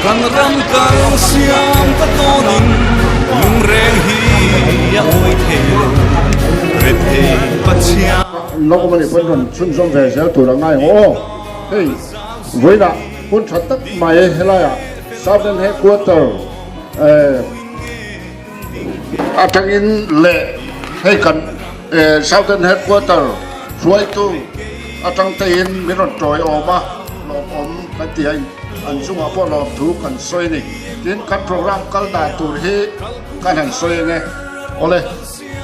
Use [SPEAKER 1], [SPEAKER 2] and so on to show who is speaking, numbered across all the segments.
[SPEAKER 1] กันรำกันเสียงตะโกนินลุงแรงฮียาโอยเทลเรเทปัจเชีย
[SPEAKER 2] เราก็ไม่ได้พ้นคนชุนสมเสียตัวละง่ายโอ้เฮ้ยเวลาคนชัดตักใหม่เฮ้ยล่ะ Southern Headquarter อาจารย์อินเล่ให้กันSouthern Headquarter ช่วยตู้อาจารย์ตีนมีรถจอยออกมาหลอกอมกันเตียงอันสุ่มพวกเราถูกกันซอยนี่ทีนกันโปรแกรมกันได้ตัวที่กันหันซอยไงโอ้เลย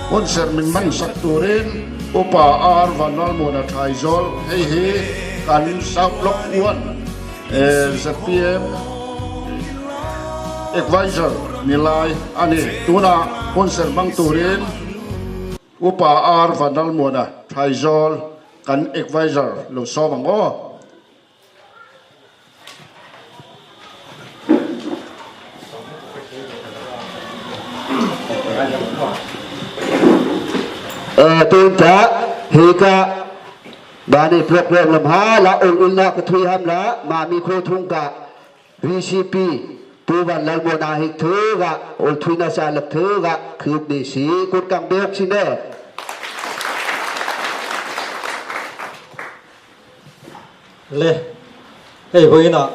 [SPEAKER 2] คนเสร็จมันสักตัวเรนอุปอาร์วันนั้นโมนาไทยอลให้กันสับล็อกวันZPM advisor นี่ลายอันนี้ตัวน่ะคนเสร็จบางตัวเรนอุปอาร์วันนั้นโมนาไทยอลกัน advisor เราสอบังอ้อ
[SPEAKER 3] ตูนจะเฮกะบานีเปลือกเปลือกลำหาละองค์อินละกทุยหำละมามีโคทุงกะVCP ปูบันลังโมนาฮิกเถอกะองทุยนาซาลักเถอกะคือดีสีกุดกังเบกสิเน่
[SPEAKER 4] เล่เฮ้ยพวกนี้น่ะ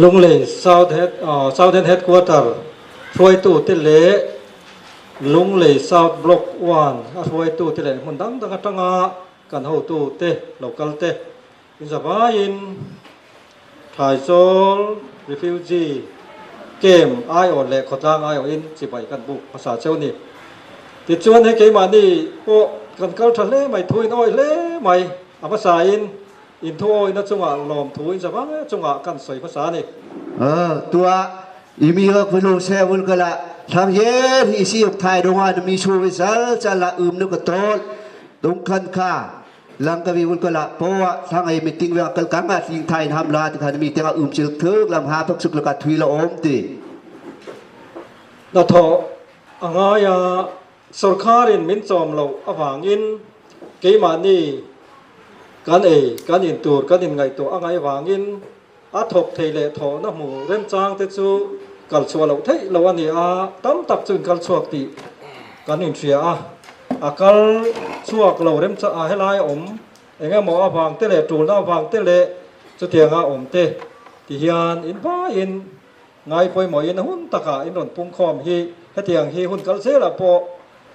[SPEAKER 4] ลุงเล่Southern Headquarter ช่วยตู้ที่เละลุงเลยซาวบล็อกวันช่วยตู้ที่เละมันดังตั้งกันหัวตู้เตะเรากัลเตะอินสบายินไทยโซลรีฟิวจีเกมไอออนเละขอจ้างไอออนสิไปกันบุกภาษาเจ้านี่ติดชวนให้เกมมานี่พวกกันเกาทะเลไม่ถุยน้อยเละไม่ภาษาอินทุยนั่นจังหวะลมถุยสบายจังหวะกันใส่ภาษานี่
[SPEAKER 3] ตัวอีมีก็คุณลุงเซวุลก็ละทำเย็นอีซีอกไทยดงวันมีชูวิสัลจะละนึกกระโตดตรงคันค่าหลังกวีวุลก็ละเพราะว่าทางไอ้มีติงเวลกันกังอาทิงไทยทำลาที่เขามีแต่ว่าจึกเถือกลำหาพักสุกละกัดทวีละอมตี
[SPEAKER 4] นาทออ่างายาสุรคารินมินจอมเราอวางอินเกี่ยมานี่กันอินตูดกันอินไงตัวอ่างายวางอินอาทบเทเลทอน้ำมูเริ่มจางเตจูกัลชัวเราเทเราอันนี้ตั้มตับจุนกัลชัวตีกันอินเชียกัลชัวเราเริ่มจะให้ลายอมเองหมออวางเตเลจูนอวางเตเลจะเทียงอมเตที่ยานอินบ้าอินไงปอยหมออินหุ่นตะกาอินหล่นปุ่งคอมฮีให้เทียงฮีหุ่นกัลเซละพอ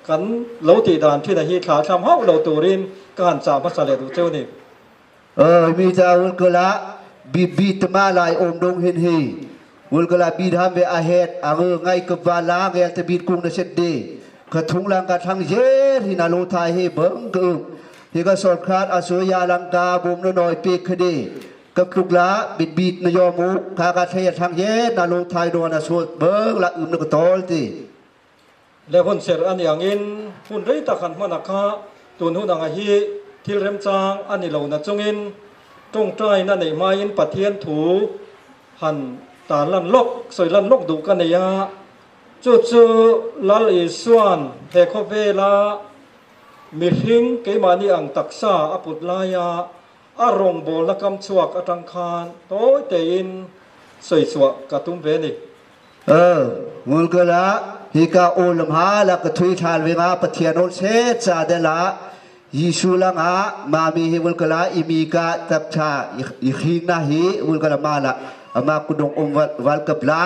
[SPEAKER 4] กันเราตีดานที่ไหนฮีขาทำเฮาเราตูรินการจ่าภาษาเลดูเจ้านี่
[SPEAKER 3] มีเจ้าวุลกละบีตมาลายอมดงเห็นฮีวุลกละบีทำเวอาเหตุไงกับวาลาเงลจะบีกุ้งในเช็ดดีกระทุงลังกาทั้งเย็นที่นาโลไทยให้เบิ้งกือที่ก็สอดคลาดอสุยาลังกาบุมน้อยปีคดีกับคลุกละบีนยอมุกากาเทียทั้งเย็นนาโลไทยโดนอสุเบิ้งละนึกตอลตี
[SPEAKER 4] แล้วคนเสร็จอันอย่างอินหุ่นไรตะขันมันนักตุนหุ่นอ่างฮีที่เริ่มจางอันนี้เราหน้าจงอินตรงใจนั่นในมาอินปะเทียนถูหันตาลันลกสวยลันลกดูกันในยาจู่ลัลอิสวนเฮคเวลามิหิงเกมานีอังตักษาอปุตลายาอารมณ์โบลกำชวกอตังคานโต้เตยินสวยสวกกระตุ้มเวนิ
[SPEAKER 3] มุลกละฮิกาโอลมหาละกทุยทานเวงาปะเทียนโอเซจาเดละยิสุลังอามามีฮิมุลกละอิมีกาตับชาอิขิงนาฮิมุลกละมาละอามากุดงอมวัลกับละ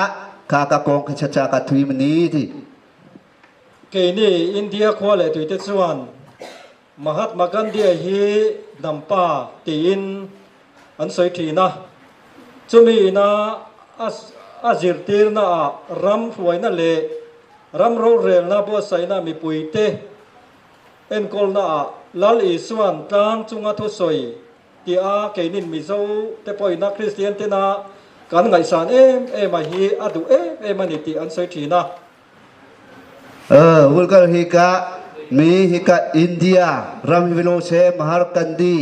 [SPEAKER 3] ข้ากากองขจจากทุยมันนี้ที่
[SPEAKER 4] เกนี่อินเดียควาเลยตุยเตส่วนมหัตมากันเดียฮีนำป้าตีอินอันสวยทีนะจุมีนะอาจิรตีนะรำสวยนั่นเลยรำโรเรลนะบัวใส่นะมีปุยเตเอ็นกอลนะลัลอิสวนกลางจุงอาทุสวยที่เกนินมิโซเตปอยนักคริสเตียนเตนะการไงสานมาฮีอดูมานิติอันสวยทีนะ
[SPEAKER 3] วุลกฮิกะมีฮิกะอินเดียรัมวิโลเซมหาร์กันดี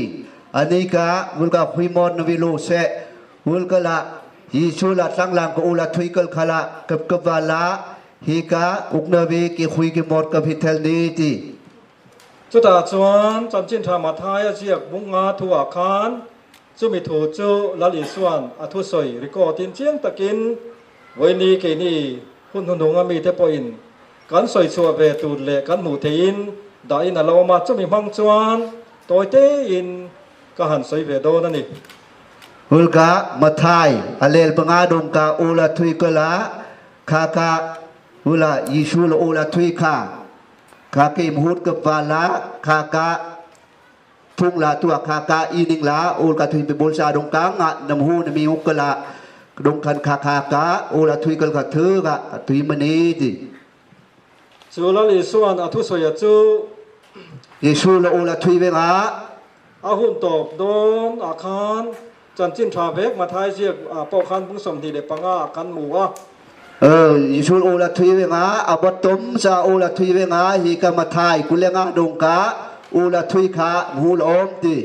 [SPEAKER 3] อันนี้กะวุลกะพิมอนวิโลเซวุลกะละยิสุละสังลังกูละทุยกลขละกับวาละฮิกะอุกนบีกิคุยกิมอดกับฮิเทลนีตี
[SPEAKER 4] จุดาจวนจันจินธรรมทายเสียกบุงงาทัวคาน จุมิถูจูลลิส่วนอทุสอยริโกตินเจียงตะกินวันนี้เกนี่หุ่นหุ่นงมีเทปอินกันสอยชัวเวตูเละกันหมู่เทียนได้อินเรามาจุมิมังจวนตัวเตอินก็หันสอยเวโดนั่นนี่
[SPEAKER 3] Hulga mathai alel pengadong ka ula thui kala kaka hula Yesu la ula thui kha kake muhut ke pala kaka thung la tua kaka ining la ul ka thui pe bolsa dong ka nga nam hu na mi ukala dong kan kaka ka ula thui kal ka thu ka thui mani ti
[SPEAKER 4] จูลลิส่วนอทุสอยจู
[SPEAKER 3] Yesu la ula thui ve nga
[SPEAKER 4] อาหุ่นตบโดนอาคารจันจินทราเบกมาทายเสียกปอคันพุ่งสมดีเดปังอากันหมู่อ่ะ
[SPEAKER 3] Yesu ula thui ve nga abatom sa ula thui ve nga hi ka mathai kulenga dong ka ula thui kha mu la om ti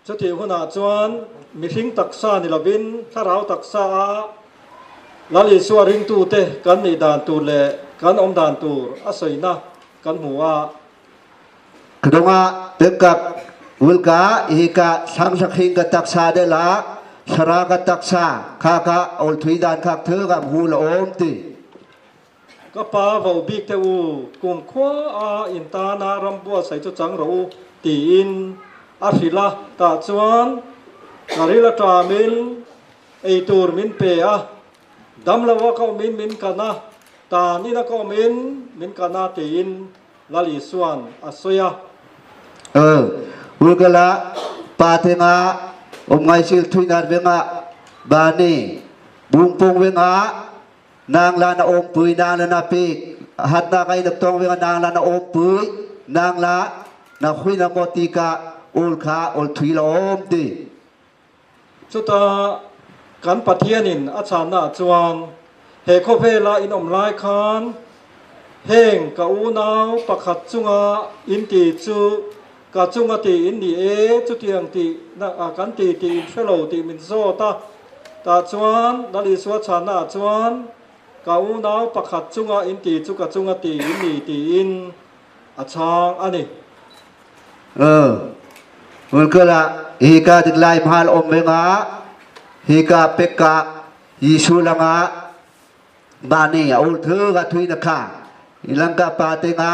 [SPEAKER 4] ชุดที่หัวหน้าจวนมีทิ้งตักษาในละบินถ้าเราตักษาลลิสวริงตูเตกันในด่านตูเละกันอมด่านตูอาศัยนะกันหมู่อ่ะ
[SPEAKER 3] Kedonga tegak ulka hika sang sakhin ka taksa de la sara ka taksa kaka ol thui dan khak thơ ka hu la om ti
[SPEAKER 4] ก็ป้าเฝ้าบิ๊กเทวูกลุ่มขวาอาอินตานารำบัวใส่จุดจังเราตีอินอาศิลาตาจวนนาริลตรามินไอตูร์มินเปียดำละว่าเขามินกันนะตานี่นะเขามินกันนะตีอินลลิสวนอาสยา
[SPEAKER 3] ulka la patenga ngai sil thui nan venga bani bungpung venga nang la na om pui nang la na pi hat na kai nak tong venga nang la na om pui nang la na khui na motika ulka ol thui la om ti
[SPEAKER 4] สุดตากันปะเทียนินอาชานาจวนเฮโคเพลาอินอมลายคานเฮงกะอูนาวประคัดจุงาอินตีจูกะจุงาตีอินดีเอจุเตียงตีนะกันตีอินเฟโลตีมินโซตาจวนนาลีสวชานาจวนกะอูนาวประคัดจุงาอินตีจุกะจุงาตีอินดีตีอินอาชางอันนี้
[SPEAKER 3] ulka la hika diklai mahal om venga hika pekka Yesu la nga bani ul thơ ka thui na kha ilang ka patenga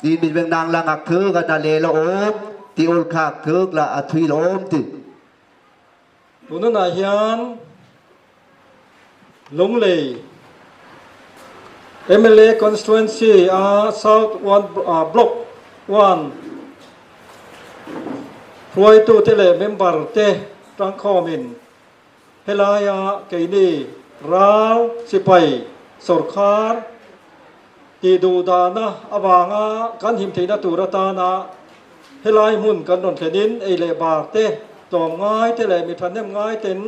[SPEAKER 3] di min veng nang la ngak thơ ka na le la om ti ul kha thơ la a thui la om ti
[SPEAKER 4] บุญนาเฮียนลงเลย MLA constituency South One Block 1รวยตู้เทเลเมมเบอร์เตรังคอมินเฮลายาเกนีราวสิไปสรคาร์ตีดูดานะอวางากันหิมทีนาตูรตานะเฮลายมุนกันนนเทนินเอเลบาร์เตตอมง่ายเทเลมีทันเนมง่ายเต็น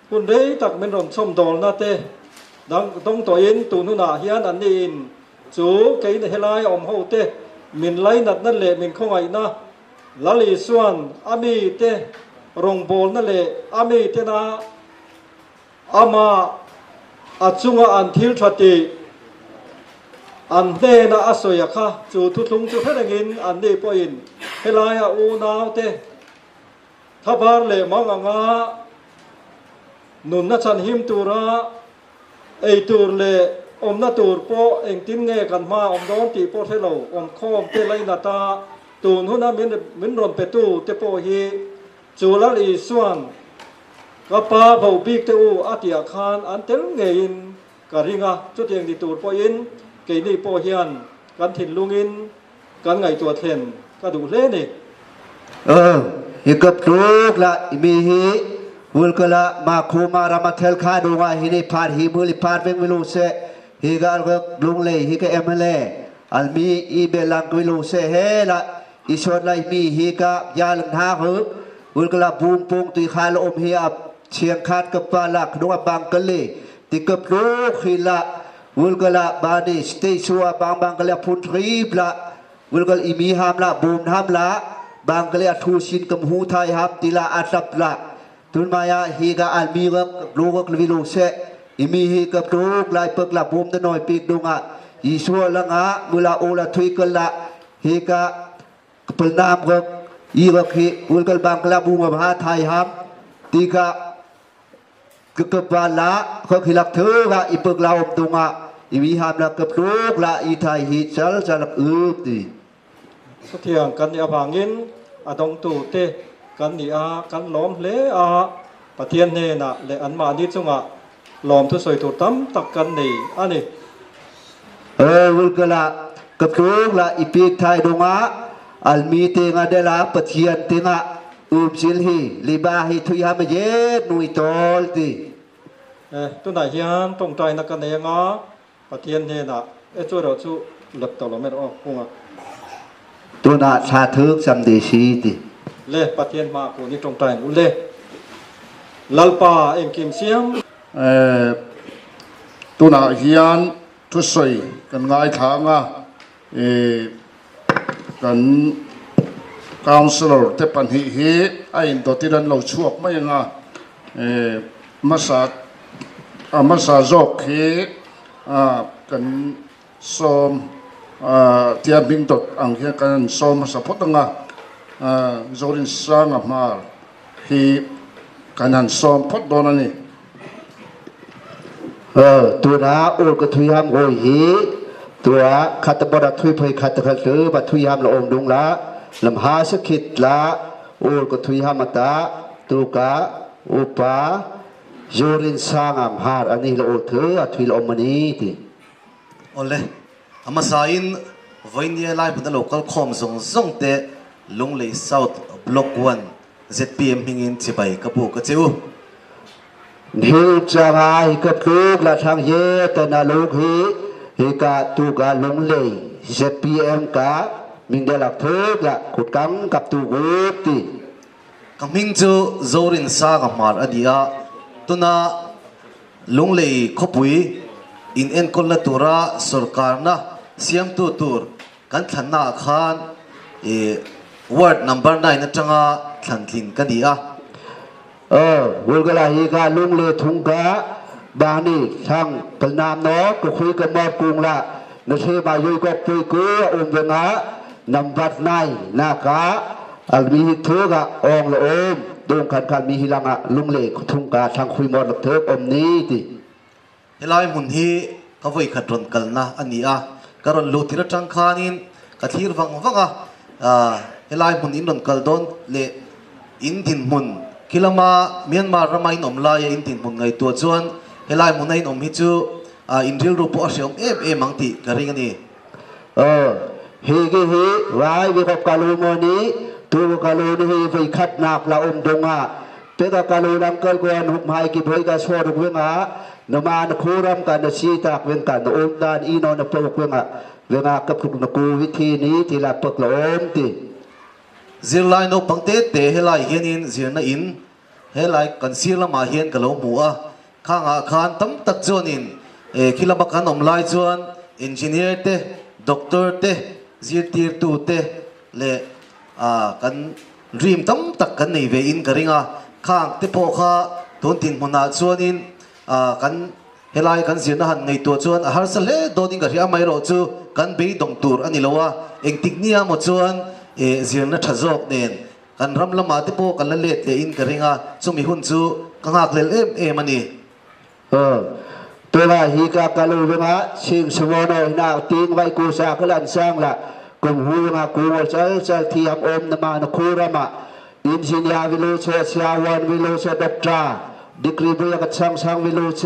[SPEAKER 4] คุณได้ตักเป็นรมส้มดอลนาเตดังต้องตัวอินตูนุนาเฮียนอันนี้อินจูเกนเฮลายอมโฮเตมินไลนัดนั่นเลมินคงไงนะลลิส่วนอามีเตรงโบลนั่นแหละอามีเตนะอามาอาจุงอันทิลทติอันเนนะอาสยค่ะจูทุทุงจูเพดงินอันนี้ปอินเฮลายาอูนาวเตทับาร์เลมังงานุนนัชันหิมตูระไอตูร์เลอมนาตูร์โปเองตินเงกันมาอมโดนตีโปเทโลอมคอมเตไลนาตาตูนหุ่นมินรอนเปตูเตโปฮีจูลลีส่วนกับป้าเผาปีกเตอูอาติอาคารอันเตลเงินกะริงะจุดเองดีตูดปอินเกนี่ปอเฮียนกันถิ่นลุงอินกันไงตัวเทนก็ดูเล่นี่
[SPEAKER 3] hikap truk la imihi ulka la ma khuma ramathel kha dunga hini phar hi muli phar veng vilu se higal ga lung le hi ka MLA almi i belang vilu se he la isot lai mi hi ka yalang ha hu ulka la bung pung ti khal om hi ap chiang khat ka pa la dunga bang kale ti kap truk khila ulka la bani stay suwa bang kala phun trip la ulka imi ham la bum ham la bang kali atu sin kem hu thai hap tila atap la tun maya hi ga almi ga logok levilu se imi hi ka truk lai pek la bum de noi pik dunga iswa la nga mula ola thui kala hi ka pelnam ga อีกคีอุลกลบังกลาบูมหาไทยฮัมตีกะกบาละเขาขิลักเธอกะอีปึกเราตุงะอีวิหามละกับลูกละอีไทยฮิจัลจัลตี
[SPEAKER 4] สุดเที่ยงกันนี่อาบางยินอาตงตูเตกันนี่อากันล้อมเลอาปะเทียนเนนะเลอันมาดิจุงะล้อมทุสวยถูตั้มตักกันนี่อันนี้
[SPEAKER 3] อุลกละกับลูกละอีปีกไทยดงะอัลมีเตงะเดละปะเทียนเตงะซิลฮีลิบาฮิทุยฮามเยนุยตอลตี
[SPEAKER 4] ตัวไหนที่ฮันตรงใจนักกันเองอ่ะปะเทียนเนนะช่วยเราชูหลับตลอดไม่รอดกูอ่ะ
[SPEAKER 3] ตัวน่ะชาทึกสัมเดชีติ
[SPEAKER 4] เล่ปะเทียนมากูนี่ตรงใจกูเล่ลัลปาเอ็งกิมเสียง
[SPEAKER 2] ตัวน่ะเฮียนทุสวยกันง่ายทางอ่ะกันกาวสโลเตปันฮีไอ้ตัวที่ดันเราช่วงไม่ยังอ่ะมาสาจอกกันซ้อมเทียนบิงตดอังเฮียกันซ้อมมาสะพดงจอรินสร้างมาฮีกันหันซ้อมพดโดนนี่
[SPEAKER 3] ตัวน่ะอุลกทุยฮามโอยฮีตัวขัตบดทุยเพยขัตขัตรือบัทุยฮามละองดุงละลำหาสกิดละอุลกทุยฮามตาตุกะอุปาจอรินสร้างฮาร์อันนี้ละโอเธอทุยละอมนีติ
[SPEAKER 5] โอเลอามาสายินวันนี้ไลฟ์เป็น local com ส่งเตะลงเลย South Block 1 ZPM หิงินที่ไปกระปุกกระจิว
[SPEAKER 3] นิวจางายกับลูกละทางเยตนาลูกฮิกาตุกาลงเลย ZPM กามิงเดลักเธอละขุดกังกับตูกุติ
[SPEAKER 5] กำมิงจูโจรินซากับมาร์อดีอาตุนาลงเลยขบุยอินเอ็นคนละตัวระสุรการนะเสียมตัวกันทันนาคานword number 9นะจังอาทันทินกันดีอา
[SPEAKER 3] วุลกลาฮิกาลุงเลทุงกะบานีทางปนามนอกก็คุยกันมอบกรุงละนเชมายุยก็ปุยกูอมเวงะนำบัดในนากะอัลมีฮิทุกะองละอมดงขันมีฮิลังะลุงเลทุงกะทางคุยมอดเถิบอมนี้ติ
[SPEAKER 5] เฮลัยมุนฮีก็ไว้ขัดรนกันนะอันนี้อ่ะการรนลูทิระจังคานินกะทีรฟังอ่ะเฮลัยมุนอินรนกัลดอนเลอินดินมุนคิลามาเมียนมารามัยนอมลายอินดินมุนไงตัวจวนเฮลัยมุนไงนอมฮิจูอินทิลรูปอาเซียมมังติกะริงนี่
[SPEAKER 3] เฮกิเฮวายวิกับกาลูโมนีตัวกาลูนี่ไฟขัดนักละอมดงะเปกกาลูนังเกิลกวนหุบหายกิบเฮกาสวดเวงะนมานคูรำกันชีตากเวงกันอมดานอีนอนปลุกเวงะกับคุณนกูวิธีนี้ที่ละปกละอมติ
[SPEAKER 5] ซิลไลโนปังเตเตเฮลัยเฮียนินซิลน่ะอินเฮลัยกันซิลมาเฮียนกะโลมัวข้างอาคารตั้มตักจวนินคิลาบักกันอมลายจวนเอนจิเนียร์เตด็อกเตอร์เตซิลตีร์ตูเตเลกันรีมตั้มตักกันในเวอินกะริงาข้างเตโปข้าทนตินมนาจวนินกันเฮลัยกันซิลน่ะหันในตัวจวนฮาร์สเลโดนินกะริอาไม่รอจูกันเบยดงตูร์อันนี้ละว่าเองติกเนียหมดจวนเสียงนั้นทะจอกเด่นกันรำละมาที่พวกกันละเล็ดเลยอินกระริงอ่ะซุ่มมีหุ่นจูกังหักเลยมันนี่
[SPEAKER 3] ตัวละฮิกากาลูเวงะชิงสวอนอยนาติงไว้กูสากลันสร้างละกุมหูงากูเจลที่อมนมานคูรามะอินจิเนียร์วิโลเชสยาวันวิโลเชดับตราดีกรีบุยกัดช่างวิโลเช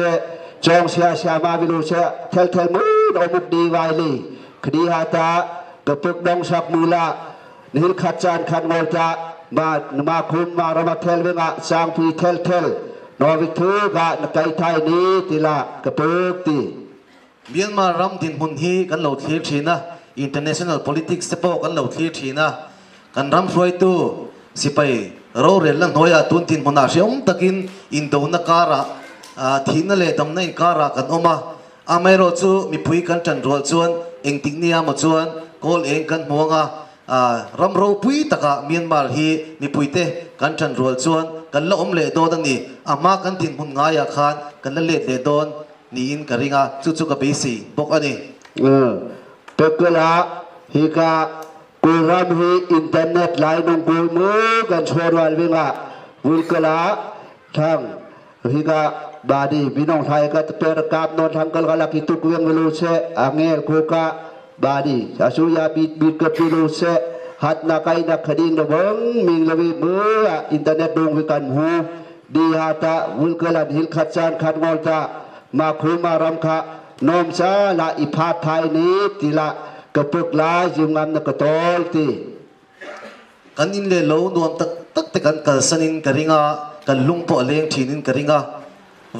[SPEAKER 3] จองเสียมาวิโลเชเทลมูดอมุกดีไวลีคดีฮาตากระปุกดองสักมูลานิลขัดจานขัดงอลตามาคุมมารามาเทลเวงะสร้างพีเทลนอวิทูกะนไกไทยนี้ติละกระปุกตี
[SPEAKER 5] เมียนมารำดินหุ่นฮีกันเหล่าเทียชีนะ international politics เฉพาะกันเหล่าเทียชีนะกันรำช่วยตู้สิไปเราเรียนลังหน่อยตุนดินหุ่นอาเซียมตะกินอินโดนักการะทีนั่นเลยทำในการะกันออกมาไม่รู้จูมีผู้กันจันรัวจวนเองทิ้งเนี่ยมาจวนโกลเองกันมัวงารำเราปุยตะกะเมียนมาฮีมีปุยเตกันจันรัวจวนกันละอมเลโดนนี่มากันทิ้งหุ่นง่ายอาคารกันละเลดเลโดนนี่อินกะริงาจุกับเบสีบอกอันนี้
[SPEAKER 3] เปกละฮิกา กูรำให้อินเทอร์เน็ตไลน์นงกูมือกันชัวร์วันวิ่งอ่ะวุลกละทั้งฮิกาบาดีพี่น้องไทยก็จะเป็นการนอนทางกันกันละกิตุกเวียงวิลูเซอังเอลกูกะบาดีอาสุยาบิดกับวิลูเซหัดนักไอ้นักคดีนวังมิงเลวีมืออินเทอร์เน็ตดงวิกันหูดีฮาตาวุลกละฮิลขัดจานขัดงอลตามาคุมารำคะนอมซาละอิพาไทยนี้ทีละกระปุกลายจึงงามนักตอลตี
[SPEAKER 5] กันอินเลโลนวมตักแต่กันกัลสันินกริงากันลุงปอเลงทีนินกริงา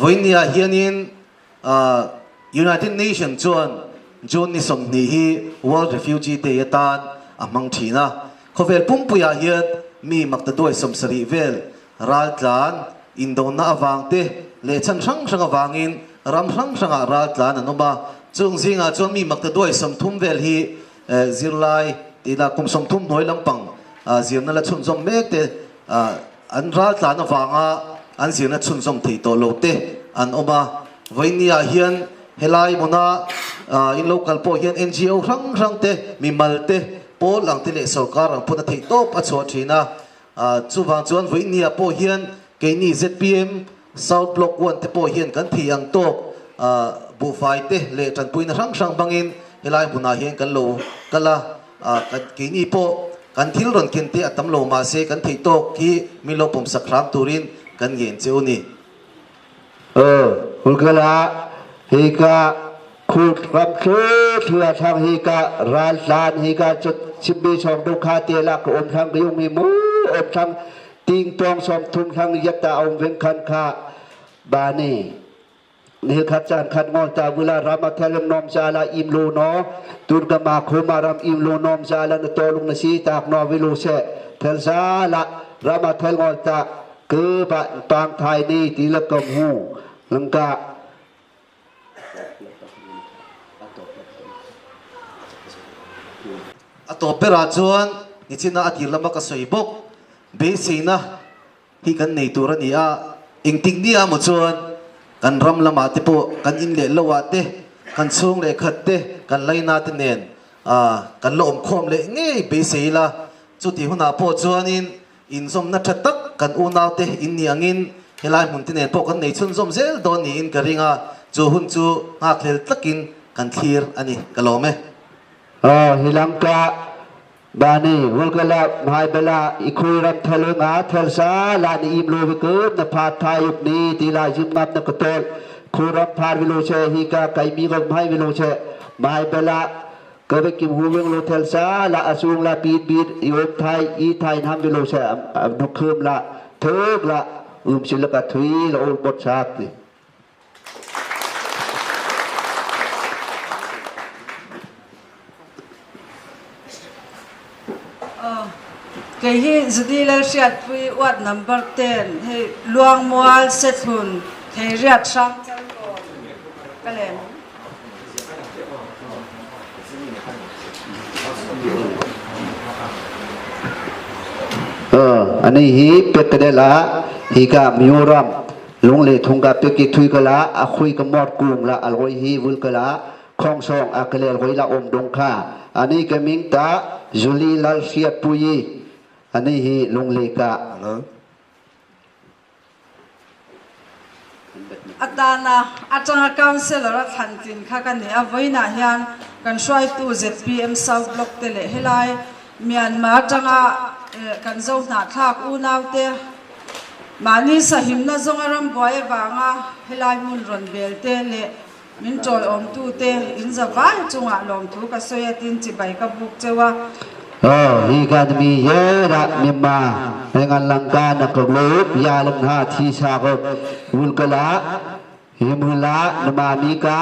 [SPEAKER 5] วันนี้เฮียนินUnited Nations จวนนิสมนีฮี World Refugee Day ตานอามังทีนะเขาเวลปุ่มปุยเฮียมีมักตะด้วยสมสรีเวลรัลลานอินโดนาอวังเตเลชันช่างช่างอวังอินรำช่างช่างรัลลานนั่นมาจงซิงจวนมีมักตะด้วยสมทุ่มเวลฮีซิลไลตีละกุมสมทุ่มน้อยลำปังซิลนั่นละชุนสมเมกเตอันรัลลานอวังอันซิลนั่นชุนสมที่โตโลเตอันอมาวันนี้เฮียนเฮลัยมนาอินโลกัลโปเฮียน NGO รังเตมีมัลเตโปหลังที่เลสกการังพุทธทิโตปัจจุบันนะจูวังจวนวันนี้โปเฮียนเกนี่ ZPM South Block 1เตโปเฮียนกันที่ยังโตบูไฟเตเลจันปุยนะรังบังอินเฮลัยมนาเฮียนกันโลกันละกันเกนี่โปกันทิลรอนเคนเตอตัมโลมาเซกันที่โตกีมิโลปมสักครั้งตูรินกันเย็นเจ้านี่
[SPEAKER 3] อุลกละฮิกาคูดรับเชื่อทางฮิการัลลานฮิกาจุดชิบิชองดุขาเตลักอมทางยุงมีมูอมทางติงตองสมทุนทางยัตตาอมเวงคันคาบานีนี่ขัดจานขัดงอนตาเวลารามาเทลนอมซาลาอิมโลนอตุนกมาคุมารามอิมโลนอมซาลานตอลุงนสีตากนอวิลูเซเทลซาลารามาเทลงอนตาคือปางไทยนี่ตีละกมหูลังกา
[SPEAKER 5] ตัวเปราจวนนี่ชินะอธิลมกสวยบกเบสีนะที่กันในตัวนี้อิงติงนี่มุจวนกันรำละมาติโปกันอินเลลวะเตกันช่วงเลขัดเตกันไลนาตเนนกันลมคมเลงี้เบสีละจุดที่หัวหน้าโปจวนินอินสมนัทตักกันอุณาวเตอินเนียงินเฮลัยมุนติเนนพวกกันในชุนสมเซลโดนนี่อินกริงจูหุ่นจูอาเคลตักินกันทีร์อันนี้กะโลเม
[SPEAKER 3] ฮิลังกาบานีวลกลาไฮเบลาอิคุยรัมทะเลงาเทลซาลานีอิมโลวิเกิดนภาทายุคนี้ทีลาจิมนับนักตอลคุรัมพาวิโลเชฮิกาไกมีกบไฮวิโลเชไฮเบลาก็ไปกิมหูเวงโลเทลซาลาอสุงลาบีดยมไทยอีไทยทำวิโลเชนุคืมละเทิกละศิลกะทวีละโอบทชาติ
[SPEAKER 6] cái hi zudi la siat pui wat number 10 he luang mual sethun he riat sang chang ko kalem
[SPEAKER 3] อันนี้ฮีเป็ดกระเดละฮีกามิวรัมลุงเลทุงกาเป็ดกิทุยกะละอาคุยกับมอดกุงละอร่อยฮีวุลกะละคองซองอากะเลลอยละอมดงค่าอันนี้ก็มิงตาจุลีลาเสียปุยอันนี้ฮีลุงเลกะ
[SPEAKER 6] อัตานะอาจารย์ councilor ทันตินข้ากันเนี่ยเอาไว้นะเฮียนกันช่วยตู้ ZPM South Block เตเลเฮลัยเมียนมาจังอ่ะกันเจ้าหน้าทักอูนาวเตมานี่สหิมนะจงอารมณ์บ่อยบางอ่ะเฮลัยมุนรอนเบลเตเลมินจอยอมตู้เตอินจะว่าจงอ่ะลองทุกข์ก็สวยตินจิบไปกับบุกเจ้าว่า
[SPEAKER 3] ฮีกันมีเยอะมีมาในงานลังกานักกลูบยาลังหาทีชาบวุลกละฮิมุลละนมามีกา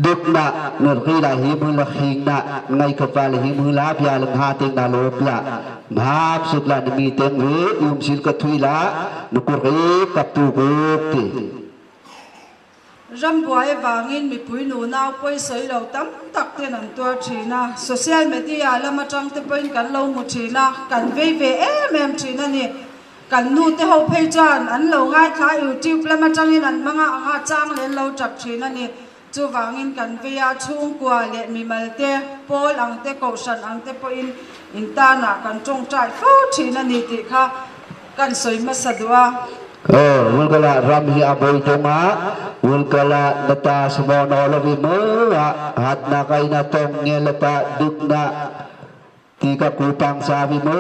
[SPEAKER 3] ดุกนะนรีละฮิมุลละหิงนะไงกับฟาลฮิมุลละยาลังหาติงนาโลบละมหาสุดละนมีเต็งเวยุมศิลกทุยละนุกรีกับตูกุติ
[SPEAKER 6] รำบวยบางอินมีปุ๋ยหนูนาวปุ๋ยสวยเราตั้มตักเตียนตัวชีนะโซเชียลมีเดียแล้วมาจังเตเป็นกันเราหมดชีนะกันเวแมมชีนะนี่กันนู่เตเขาเพจานอันเราง่ายท้ายอยู่จิบแล้วมาจังอินอันมังอ่ะจ้างเล่นเราจับชีนะนี่ chu wangin kan veya chung kwa le mi malte pol ang te ko san ang te po in ta na kan chong chai fo thina ni ti kha kan soi ma sadwa
[SPEAKER 3] Wulkala ramhi aboy toma wulkala nata sumono lawi mo hat na kay na tong ngelata dugna tika kupang sabi mo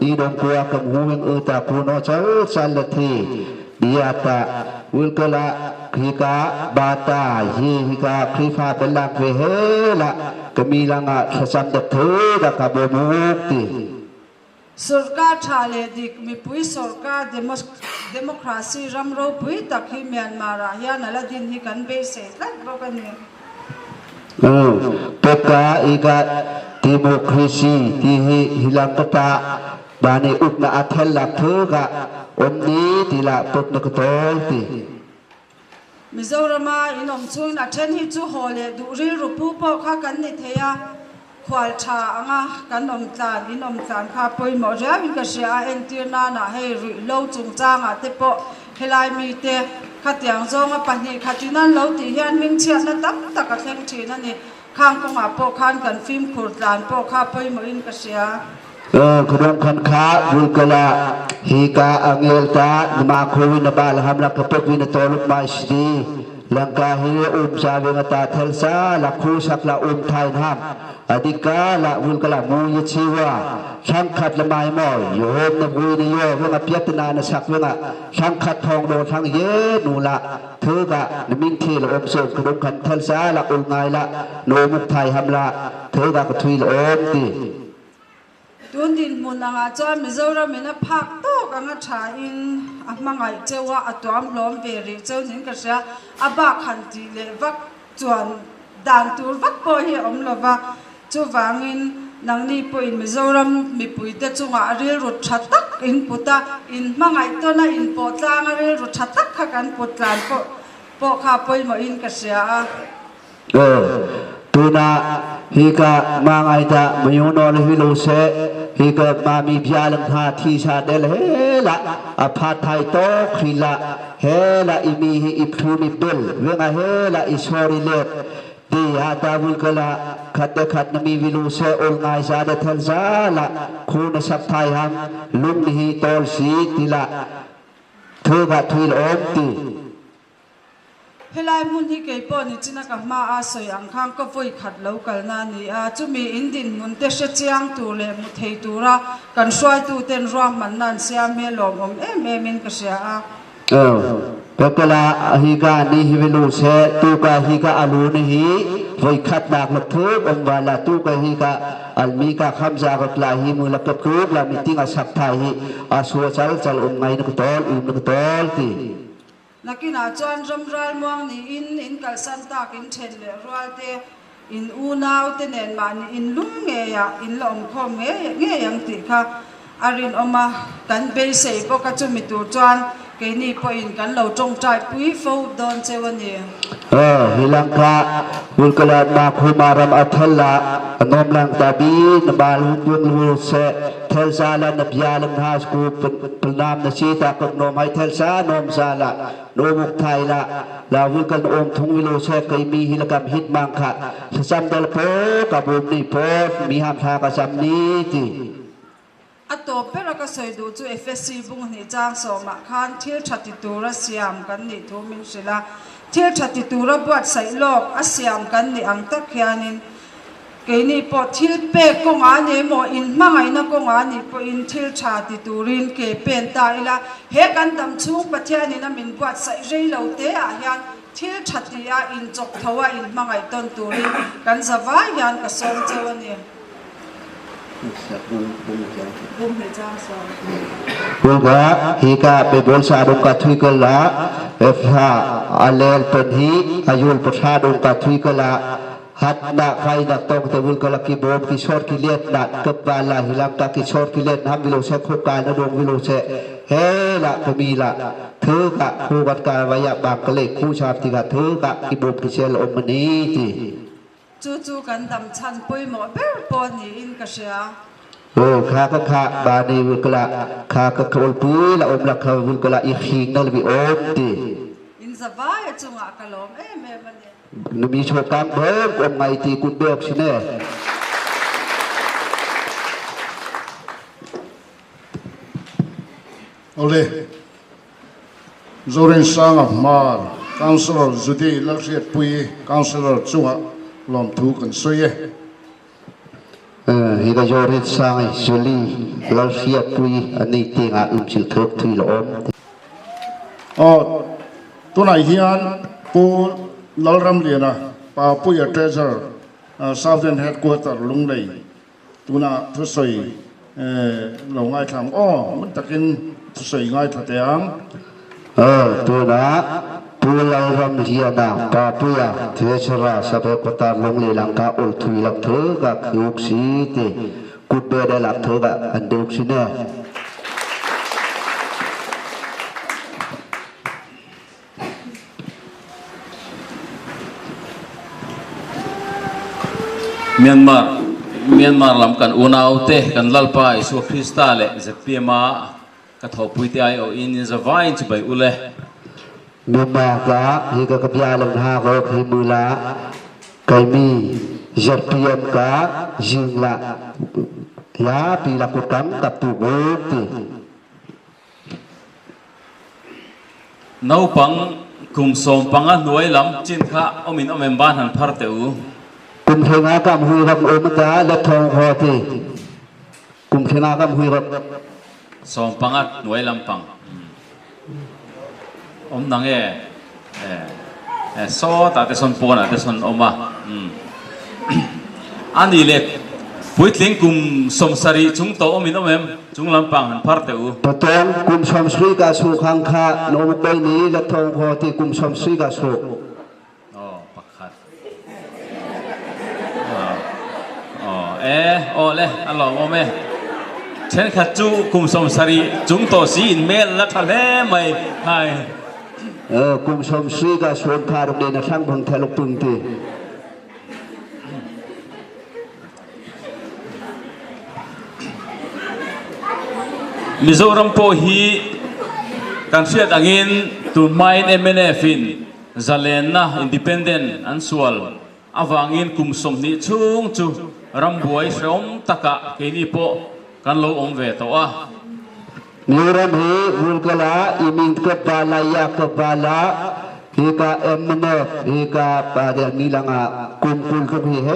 [SPEAKER 3] idong kuya kamhuwing uta puno chal salati diata wulkala hika bata hika krifa belak vehela kamilanga sasam da kabomukti
[SPEAKER 6] Sarkar thale dik mi pui sarkar democracy ramro pui takhi Myanmar ya naladin hi kan be se lat bokani
[SPEAKER 3] peka ika demokrasi tihi hilang kata bani ukna athel lak thuga omni tila pokna kotol ti
[SPEAKER 6] Mizorama inom chung na then hi chu hole du ri rupu po kha kan ni theya khwal tha anga kan inom tlan kha poi mo ja min ka sia entirna na he ri lo chung changa te po helai mi te khatiang zonga pani khatinan lo ti hian ming chia na tam taka thleng thina ni khang ko ma po khan kan film khur tlan po kha poi mo in ka sia
[SPEAKER 3] kudong kan kha wulkala hika angelta nama khowin na bal hamla kapok win toluk mai sdi langka hi sabe ngata thelsa la khu sakla thai ham adika la wulkala mu yichiwa sangkhat la mai mo yom na bui ni yo wenga piatna na sakwanga sangkhat thong do thang ye nula thuga naming thil so kudong kan thelsa la ngai la no muk thai hamla thuga ka thui ti
[SPEAKER 6] Tun din munanga chuan Mizoram in a phak to kanga tha in amangai chewa atwam lom veri cheu nin ka sia aba khanti le vak chuan dan tur vak po hi omlova chu wangin nangni po in Mizoram mi puite chunga ril rut thatak in puta in mangai to na in po tlang ril rut thatak kha kan putlan po kha poi mo in ka sia
[SPEAKER 3] tuna hika mangai ta mayuno le hilose hika mami byalang ha thi sa del hela aphathai to khila hela imi hi ipthuni bel wenga hela isori let ti ata bulkala khat nami viluse ol ngai sa de thalsa la khuna sap thai ham lung hi tol si tila thuga thuil om ti
[SPEAKER 6] Helai mun hi kei po ni china ka ma a soi ang khang ka voi khat lo kal na ni a chumi indin mun te she chiang tu le mu thei tu ra kan swai tu ten ra man nan sia me lom om min ka sia a
[SPEAKER 3] Pekala higa ni hivelu se tu ka higa alu ni hi voi khat dak lak thuk om wala tu ka higa almi ka khamza ka kla hi mu lak thuk la meeting a sak thai hi a so chal om ngai na tol ti
[SPEAKER 6] Nakina chuan ramral muang ni in kalsan ta kin then le rual te in unau te nen ma ni in lum nge ya in lom khom nge yang ti kha arin oma kan be sei po ka chumi tu chuan ke ni po in kan lo tong trai pui fo don chewani
[SPEAKER 3] hilangka wulkala ma khumaram athalla anom lang tabi nabal wul se thelsa la nabyalam has ku pranam na sita kok nom hai thelsa nom sala nomuk thai la wulkan om thung wilu se kai mi hilakam hit mangkha sasam dal po kabum ni po mi ham tha ka sam ni ti
[SPEAKER 6] ato pera ka soi du chu FSC bung ni chang so ma khan thil thati tura siam kan ni thu min sila thil thati tura buat sai lok asiam kan ni ang tak khianin ke ni po thil pe ko nga ne mo in mangai na ko nga ni po in thil thati turin ke pen ta ila he kan dam chung pathiani na min buat sai rei lo te a hian thil thati a in chok thawa in mangai ton turin kan zawa hian ka som chawani
[SPEAKER 3] Bulga hika pe bol sa dong ka thui kala efha alel penhi ayul pasha dong ka thui kala hat na khai na tong te bulga la ki bom ki short ki let na kepala hilang ka ki short ki let ham bilo se khop ka na dong bilo se he la kamila thu ka khu wat ka waya ba kale khu chap ti ka thu ka ki bom ki sel om ni ti
[SPEAKER 6] chu kan dam chan poi mo ber po ni in ka sia
[SPEAKER 3] kha bani wulkala kha ka khol pui la om la kha wulkala I khing na bi om ti
[SPEAKER 6] in zawa ya chunga kalom me mane
[SPEAKER 3] มีโชว์กลางเบิ้งอมไงตีกุดเบิกสิเน่
[SPEAKER 2] Ole Zorin Sang of Mar Councillor Zudi Laksiat Pui Councillor Chunga Lom Thu Kan Soye
[SPEAKER 3] ฮิกาโยริสางสุลีลาเซียปุยอันนี้ติงอาชิลทุกทุยลอม
[SPEAKER 2] tu này hian pu lalram liana pa pu ya treasure southern headquarter lunglei tu na thu soi lo ngai tham mun takin thu soi ngai thateang
[SPEAKER 3] ตัวนะปูลารัมเฮียนาปาปุยาเทชราสเปกตาลงเลลังกาอุลทุยลักเถกะคิวซีติกุดเบดลักเถกะอันเดกซิเน่
[SPEAKER 7] Myanmar lam kan unau te kan lalpa isu kristale zpma ka thopui te ai o in zavai chu bai ule
[SPEAKER 3] มีมากะฮิกะกับยาลังหาก็ฮิมุลาไกมีจัดเพียนกะจิงละยาปีละกุกังกับตุโบติ
[SPEAKER 7] nau pang kum som panga nuai lam chin kha omin omem ban han phar te u
[SPEAKER 3] กุมเทงากำหุยรับโอมตาและทองพอติกุมเทงากำหุยรับ
[SPEAKER 7] som panga nuai lam pang om nang so ta te son pona te son oma ani le puitling kum som sari chung to omin omem chung lam pang han phar te u
[SPEAKER 3] ปตองกุมชมสรีกาสุขังคาโนมเบนี้และทองพอติกุมชมสรีกาสุ
[SPEAKER 7] pakhat le alo mo me chen khat chu kum som sari chung to si in mel la thale mai hai
[SPEAKER 3] กุมชมสรีกาสุคารุเดนะทั้งบังเทลปุงติ
[SPEAKER 7] Mizoram po hi kan siat angin tu main MNF-in zalen na independent ansual awangin kum som ni chung chu rambuai shom taka kini po kan lo om ve to a
[SPEAKER 3] นิรมเหวุลกลาอิมิงกบาลายากบาลาฮิกาเอ็มเนฟฮิกาปาเดนิลังอากุมกุลกบเฮ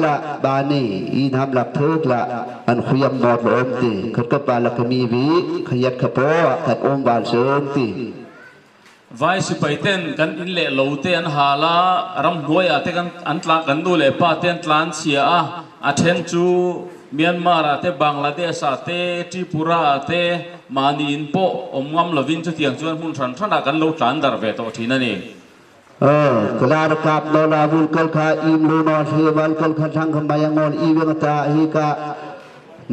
[SPEAKER 3] ละบานีอินฮัมลักเถิกละอันขุยมมอดลอมติขัดกบาลกมีวิขยัดขโปขัดอมบาลเชิงติ
[SPEAKER 7] vai su paiten kan in le lo te an hala ram hoi ate kan an tla kan du le pa ten tlan chia a then chu Myanmar ate Bangladesh ate Tripura ate mani in po omngam lovin chu tiang chuan hun than thana kan lo tlan dar ve to thina ni
[SPEAKER 3] กลาดกับโนลาวุลกลคาอิมลูนอเทวัลกลคาทังคมายังอนอีเวงตาฮิกา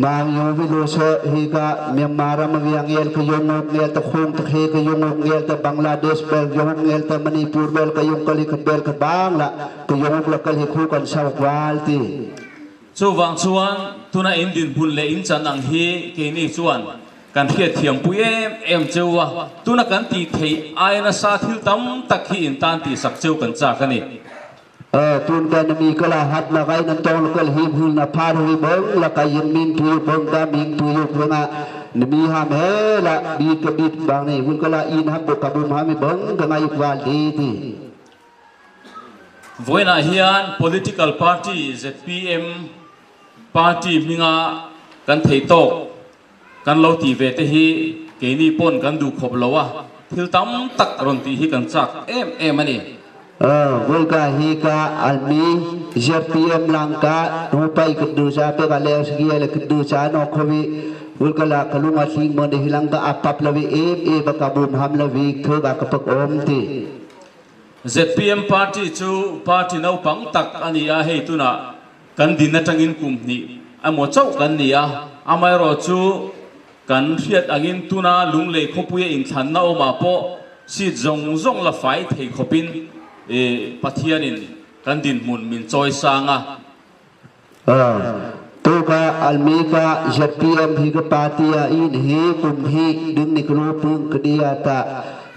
[SPEAKER 3] นางโยวิโลเซฮิกาเมียนมารามเวียงเอลกยงเงลตะคงตะเคกยงเงลตะบังลาเดชเบลยงเงลตะมณีปูร์เบลกยงกลิกเบลกบางละกยงละกลิคูกันชาววาลตี
[SPEAKER 7] chu wang chuan tuna in din bul le in chan ang hi ke ni chuan kan hiat thiam pu em chewa tuna kan ti thei ai na sa thil tam tak hi in tan ti sak cheu kan cha kani
[SPEAKER 3] ตุนกันมีกลาหัดละไกนันตองกลหิมหุนละพารุยเบิงละกยิมมินพูเบิงดามิงพูยุกเวงะนมีฮามเฮละบีกบิดบางนี่หุนกลาอินฮับกบุมฮามิเบิงกงายุกวาลดีตี
[SPEAKER 7] voina hian political party ZPM party minga kan thei tok kan lo ti ve te hi ke ni pon kan du khop lowa thil tam tak ron ti hi kan chak em ani
[SPEAKER 3] Vulga hika almi JPM langka rupai kedusa pe kale segi ele kedusa no khowi vulga la kalunga sing mon de hilangka apap lawi e bakabum ham lawi thoga kapak om ti
[SPEAKER 7] ZPM party chu party no pang tak ani a hei tuna kan din na tangin kum ni amo chau kan ni a amai ro chu kan riat angin tuna lungle khopuye in than na oma po si zong la fai thei khopin pathianin kan din mun min choi sanga
[SPEAKER 3] to ka almi ka JPM hi ka patia in hi kum hi dung ni kru pung kedia ta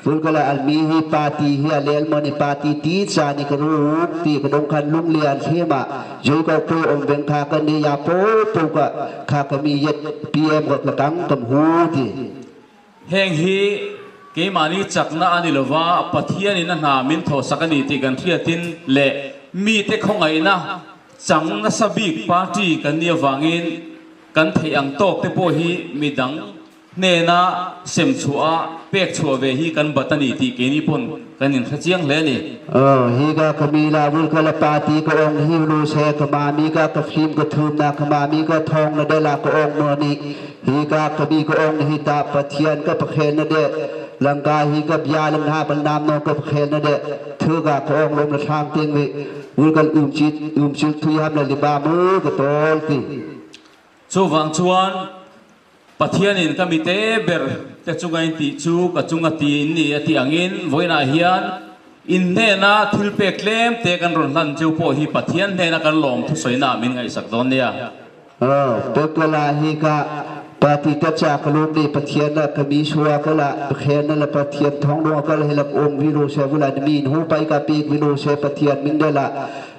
[SPEAKER 3] Fulkala almihi parti hi alel moni parti ti chani ka ru ti ka dong khan lung lian khema joi ka ko om beng kha ka ni ya po po ka kha ka mi yet pm ka la kang kam hu ti
[SPEAKER 7] heng hi ke mani chakna ani lova pathian in na min tho sakani ti kan thiatin le mi te khongai na chang na sabik party kan nia wangin kan thei ang tok te po hi midang ne na sem chua pek chua ve hi kan batani ti ke ni pon kan in khachiang le ni
[SPEAKER 3] hi ga ka mi la fulkala parti ka ong hi lu se ka ma mi ga ka phim ka thum na ka ma mi ka thong na de la ka ong mo ni hi ga ka mi ka ong hi ta pathian ka pakhen na de langka hi ka bya lang ha ban nam no ka pakhen na de thu ga ka ong lom na thang ting wi fulkal chit thu yam la li ba mu ka tol ti
[SPEAKER 7] chu wang chuan pathian in kami te ber te chungai ti chu ka chunga ti ni ati angin voina hian in ne na thil pek lem te kan ron hlan chu po hi pathian ne na kan lom thu soina min ngai sak don nia
[SPEAKER 3] pekala hi ka pati ta cha ka lom ni pathian na kami shua ka la khen na la pathian thong do ka la helak om vi ro se vula min hu pai ka pi vi ro se pathian min de la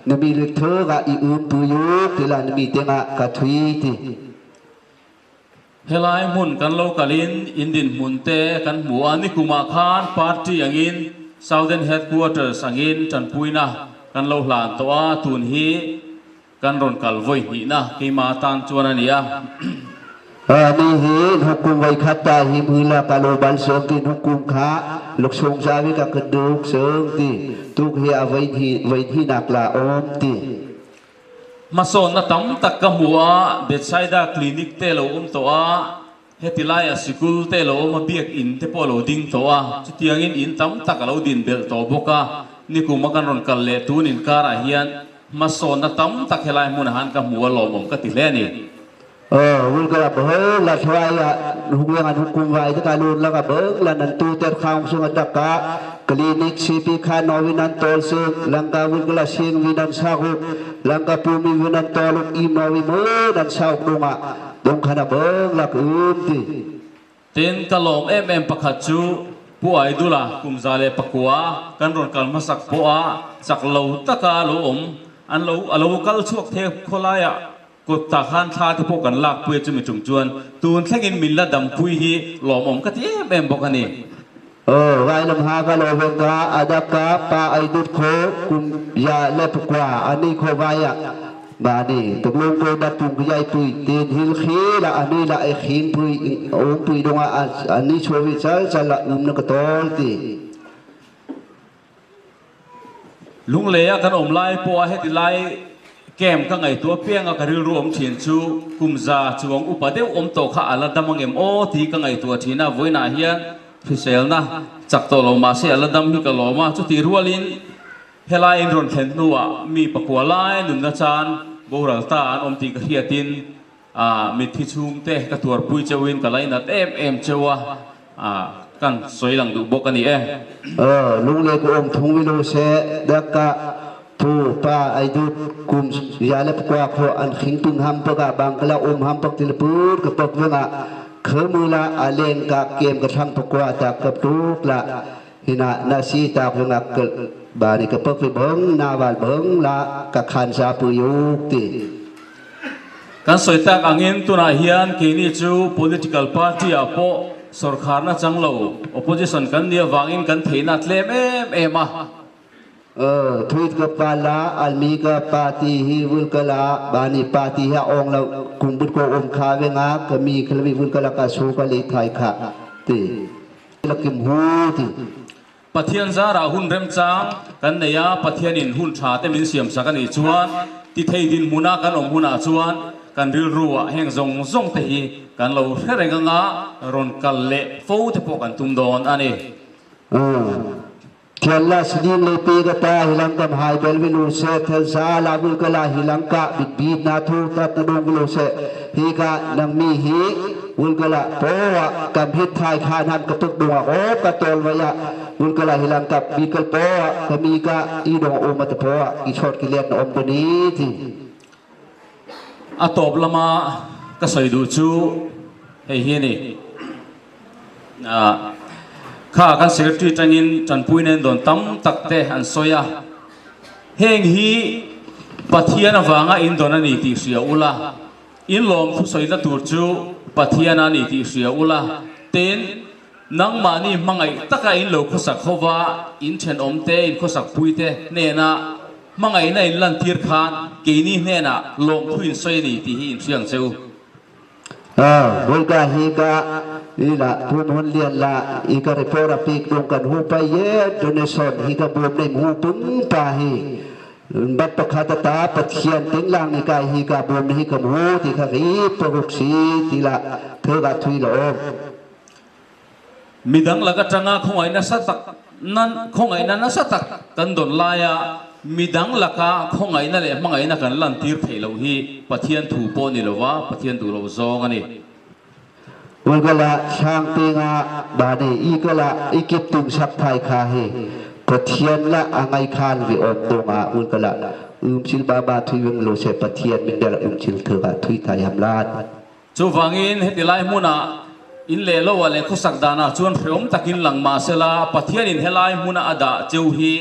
[SPEAKER 3] nami le tho ga I pu yu ti la nami te nga ka thui ti
[SPEAKER 7] helai mun kan lo kalin indin mun te kan muani kuma khan party angin southern headquarters angin chanpuina kan lo hlan to a tun hi kan ron kal voi hi na ke ma tan chuan ania
[SPEAKER 3] ni hi hukum vai khata hi mula kalo ban song tin hukum kha lok song jawi ka keduk song ti tuk hi vai hi nak la om ti
[SPEAKER 7] mason na tam tak ka muwa Bethsaida clinic te lo to a hetilaya sikul te lo ma biak in te polo ding to a chutiangin in tam tak lo din bel to boka ni ku makan ron kal le tun in kara hian mason na tam tak helai mun han ka muwa lo mom ka ti le ni
[SPEAKER 3] wul ka ba la thwai ya hukum an hukum vai ta kalun la ka ba la nan tu ter khang sung ta ka clinic cp kha no winan tol se langka wul ka la sing winan sa ko langka pumi winan tol im no wi mo dan sa ko ma dong khana ba la ku ti
[SPEAKER 7] ten kalom pakhat chu pu ai dula kumzale pakwa kan ron kal masak po a sak lo taka lo an lo alo kal chuak the kholaya ko ta khan tha te po kan lak pui chu mi chung chuan tun thlengin min la dam pui hi lom ka ti bokani
[SPEAKER 3] vai lam ha ka lo ven ka adaka pa ai dut kho kum ya le pakwa ani kho vai ya ba ni tuk lung ko da tung yai pui tin hil khi la ani la ai khin pui om pui donga ani chowi chal la na ka tol ti
[SPEAKER 7] lung le ya kan om lai po a heti lai kem ka ngai tua piang a karil ru om thin chu kumza chuang upadeu om to kha ala damang em o ti ka ngai tua thina voina hian phisel na chak to lo ma se ala dam hi ka lo ma chu ti rualin helai in ron thlen nuwa mi pakwa lai nun na chan boral ta an om ti ka hiatin mi thi chung te ka tur pui chawin ka lai na em chawa kan soilang du bokani
[SPEAKER 3] lung le ko om thung wi lo se daka tu pa ai du kum ya le pakwa kho an khing tung ham pa ka bang kala om ham pak til pur ka pak wenga khmula alen ka kem ka thang pakwa ta ka tuk la hina na si ta wenga ka ba ni ka pak bang na wal bang la ka khan sa pu yu ti
[SPEAKER 7] kan soitak angin tuna hian kini chu political party apo sarkar na changlo opposition kan dia wangin kan theina tlem em
[SPEAKER 3] thuit ka pala almi ka party hi wul kala bani party ha ong la kumbut ko om kha wenga kami khlami wul kala ka so ka le thai kha ti lakim hu ti
[SPEAKER 7] pathian zara hun rem chang kan neya pathian in hun tha te min siam sakani chuan ti thei din muna kan om huna chuan kan ril ruwa heng zong te hi kan lo hrenga nga ron kal le fo te po kan tum don ani
[SPEAKER 3] Kela sedin lepi kata hilang kam hai belwilu se thelsa labul kala hilang ka bit na thu tat na dong lu se hi ka nang mi hi wul kala powa kam hit thai khan han ka tuk dong o ka tol waya wul kala hilang ka bikal powa kami ka I dong o mat powa I chot ki lek na om bani ti
[SPEAKER 7] atop lama ka soi du chu hei hi ni ข้ากันเสกที่จังอินจันปุยเนนโดนตั้มตักเตอันโซยาเฮงฮีปะเทียนวางอินโดนันอีติเสียอุลาอินลมทุสอยละตูจูปะเทียนันอีติเสียอุลาเต้นนังมานี่มังไอตะกอินโลคุสักขวาอินเชนอมเตอินคุสักปุยเตเนนะมังไอในลันทีร์คานเกนี่เนนะลมทุอินโซยนี่ที่อินเสียงเซล
[SPEAKER 3] วันกาฮีกานี่ละทุนวันเลียนละอีกาเรปอร์ปีกลงกันหูไปเย่ดนสอนฮีกาบวมในหูปุ้นปาฮีบัดประคาตาปะเทียนติ้งล่างในกายฮีกาบวมในฮีกาหูที่ขารีปรุกสีที่ละเธอกาทุยหลอม
[SPEAKER 7] มีดังละก็จังอาคงไอ้นัสตักนั่นคงไอ้นั่นนัสตักกันโดนลายามีดังละก็คงไอ้นั่นแหละมังไอ้นั่นกันลันทีร์เทลฮีปะเทียนถูปนี่หรอวะปะเทียนถูเราโซกันนี่
[SPEAKER 3] วันกละช่างเตียงบาดีอีกละอีกิบตุงชักไทยคาเฮปะเทียนละอ่างไอคานวิอมตงวันกละชิลบาบาทุยงโลเชปะเทียนมินเดลชิลเถอะทุยไทยฮัมลาด
[SPEAKER 7] จูฟังอินเฮติไลมุนาอินเลโลวะเลคุสักดานาชวนเรียมตักินหลังมาเสลาปะเทียนอินเฮไลมุนาอดาเจ้าฮี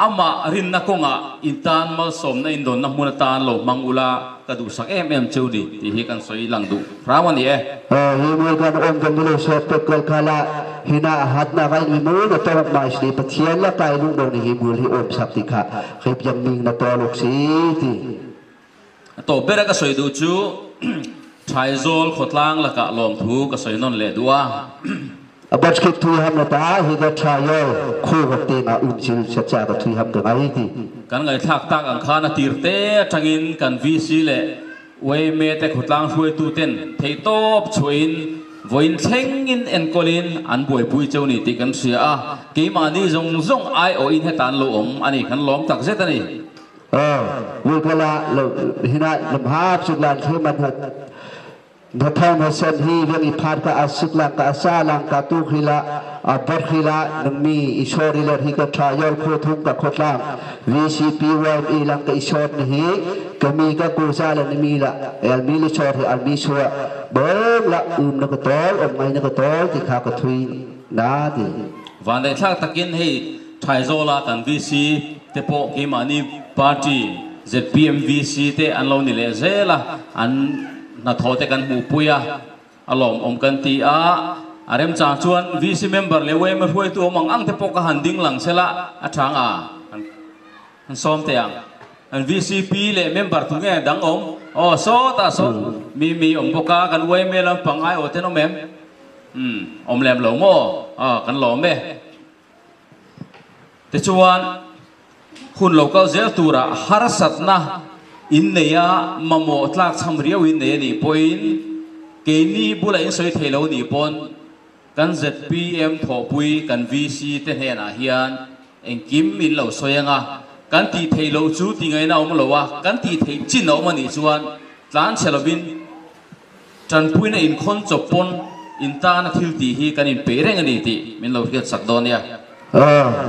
[SPEAKER 7] อามารินนักงะอินตานมาสมในอินโดนนักมุนตานโลมังอุลากระดูสักเจ้าดีที่เฮกันสวยหลังดูพระวันนี้
[SPEAKER 3] ฮิมุลกันอมกันบุลุเชปเกลคาลาฮินาหัดนาไกมิมุลตัวมาสติปะเทียนละไกลุงโดนฮิมุลฮิอมสักติกะเขยยังมิงนัตัวลูกศิษย์
[SPEAKER 7] ตัวเบรกก็สวยดูจูชายโซลขดล่างละกะลมทูก็สวยนนเลดัว
[SPEAKER 3] บัดคิดทุยฮัมนาตาฮิกะชายอคู่กับเตงชิลชัดจากทุยฮัมกันไอ้ที่
[SPEAKER 7] กันไงทักตักอังคารตีร์เตจังอินกันวิสิเลเวเมเตขดล่างช่วยตูเต้นเทโต้ช่วยวินเชงอินเอ็นโกลินอันบวยปุยเจ้านี่ติกันเสียกี่มานี่จงไอโออินให้ตานโลอมอันนี้ขันล้อมตักเซตันนี่
[SPEAKER 3] วิกละฮินาลมหาสุดลานเทมันนัทานเซนฮีเรื่องอิพาร์กอาศิกลังกาซาลังกาตุขิลาอับขิลาหนึ่งมีอิชอริลฮิกทายอลโคทุงกับโคตรลัง VCP วันอีลังกาอิชอร์นี่ก็มีก็กูซาลันมีละเอลมีลิชอร์อัลมีชัวเบิร์ละนักตอลไม่นักตอลที่ข้าก็ทุยนาดี
[SPEAKER 7] วันเดชาตะกินให้ไทยโซลากัน VC เตโปกิมานีปาร์ตี้ ZPM VC เตอันเรานี่เลเซละอันนัทโทเตกันหูปุยอารมณ์อมกันตีอาเริ่มจากชวน VC member เลเวมาช่วยตัวมังอังเตปกหันดิ้งหลังเสละอัฐางอันซ้อมเตียงอัน VCP เล member ทุกแง่ดังโซตาโซมีอมปกากันเวเมลังปังไอโอเทนอมเมอมแหลมหลงกันหลอมเมแต่ชวนคุณเราก็เจอตัวระฮาร์สัตนะอินเนียมาโมตลักทำเรียวอินเนียนี่พอยน์เกนี่บุลัยสวยเทลนี่ปนกัน ZPM ทอปุยกัน VC เตเฮน่าเฮียนเองกิมอินเราสวยงากันตีเทลจูติงไงน่าอมเราวะกันตีเทจินเอามันนี่ชวนหลานเชลบินจันปุยน่ะอินคนจบปนอินตานะทิลตีฮีกันอินเปรย์กันนี่ตีมินเราเกิดสักดอนเนี่ย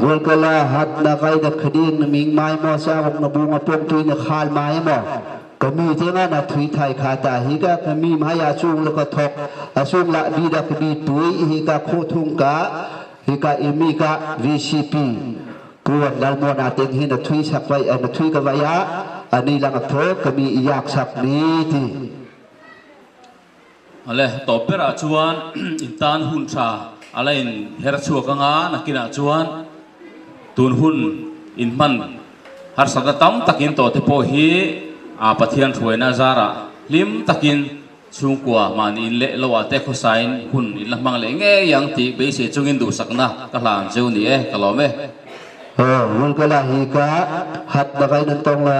[SPEAKER 3] วันกลาหัดนักไอ้นักคดีนมิงไม้มอสาวกนบูงปงตุยนักขานไม้หมอก็มีเจ้าหน้าทุยไทยขาตาฮิกะก็มีมหายาชุงแล้วก็ทกอาชุงละบีดักบีตุยฮิกะโคทุงกะฮิกะอิมิกะ VCP ปวดลานมอนาเต็งฮินักทุยสักไว้นักทุยกะวายะอันนี้ลังทกก็มีอยากสักนี้ที่
[SPEAKER 7] อะไรต่อไปราชวนอินตานหุนชาอะไรเฮรัชัวกังอานักกินอาชวนตุนหุนอินมันฮาร์สักตั้มตักินโตเทโพฮีปะเทียนถวยนาซาระลิมตักินชุงกัวมันอินเละละวะเตโคไซน์หุนอินละมังเลงยังตีไปเสียจุงอินดูสักนะกะลานเจ้านี่กะลอม
[SPEAKER 3] วันกละฮิกะหัดนักไอ้นั่นตรงละ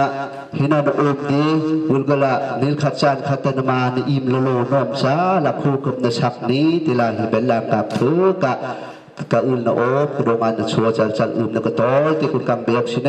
[SPEAKER 3] ฮินันอุบดีวันกละนิลขัดจานขัดนมาในอิมโลโลน้อมซาละคู่กับนัชักนี้ที่ลาฮิเบลลากับเธอกะอุ่นนะโอบกระโดดมันชัวจันจันอุ่นนักตอลที่คุณกำเบียกใช่ไหม